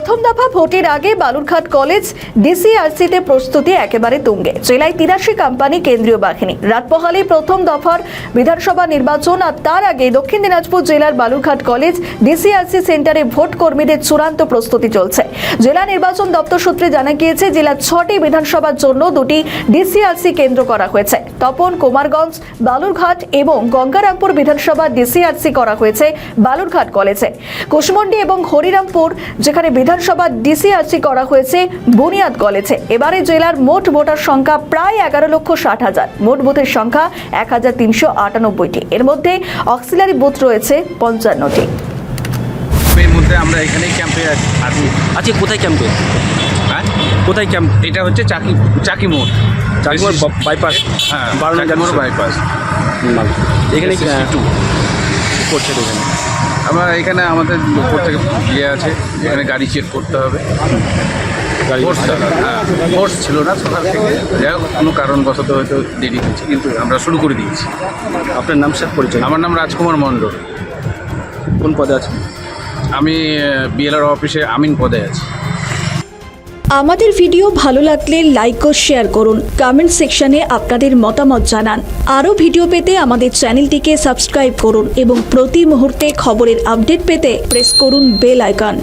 প্রথম দফা ভোটের আগে বালুরঘাট কলেজ ডিসিআরসিতে প্রস্তুতি একেবারে তুঙ্গে। জেলায় 83 কোম্পানি কেন্দ্রীয় বাহিনী। রাত পোহালেই প্রথম দফার বিধানসভা নির্বাচন, আর তার আগে দক্ষিণ দিনাজপুর জেলার বালুরঘাট কলেজ ডিসিআরসি সেন্টারে ভোট কর্মীদের চূড়ান্ত প্রস্তুতি চলছে। জেলা নির্বাচন দপ্তর সূত্রে জানা গিয়েছে, জেলার 6টি বিধানসভার জন্য 2টি ডিসিআরসি কেন্দ্র করা হয়েছে। তপন, কুমারগঞ্জ, বালুরঘাট এবং গঙ্গারামপুর বিধানসভা ডিসিআরসি করা হয়েছে বালুরঘাট কলেজে। কুশমন্ডি এবং হরিরামপুর যেখানে বিধানসভা ডিসিআরসি করা হয়েছে বুনিয়াদ কলেজে। এবারে জেলার মোট ভোটার সংখ্যা প্রায় 11,60,000। মোট বুথের সংখ্যা 1,398টি। এর মধ্যে অক্সিলারি বুথ রয়েছে 55টি। এর মধ্যে আমরা এখানেই ক্যাম্পে আছি। আজকে কোথায় ক্যাম্পে? হ্যাঁ, কোথায় ক্যাম্প? এটা হচ্ছে চাকি মোড় বাইপাস। হ্যাঁ, 12 চাকি মোড় বাইপাস। এখানে কি SSC2 করছে এখানে? আমরা এখানে আমাদের উপর থেকে ইয়ে আছে, এখানে গাড়ি চেক করতে হবে। ফোর্স ছিল না সকাল থেকে, যাই হোক কোনো কারণবশত হয়তো দেরি হচ্ছে, কিন্তু আমরা শুরু করে দিয়েছি। আপনার নাম স্যার পরিচয়? আমার নাম রাজকুমার মণ্ডল। কোন পদে আছেন? আমি বিএলআর অফিসে আমিন পদে আছি। আমাদের ভিডিও ভালো লাগলে লাইক ও শেয়ার করুন। কমেন্ট সেকশনে আপনাদের মতামত জানান। আরও ভিডিও পেতে আমাদের চ্যানেলটিকে সাবস্ক্রাইব করুন এবং প্রতি মুহূর্তে খবরের আপডেট পেতে প্রেস করুন বেল আইকন।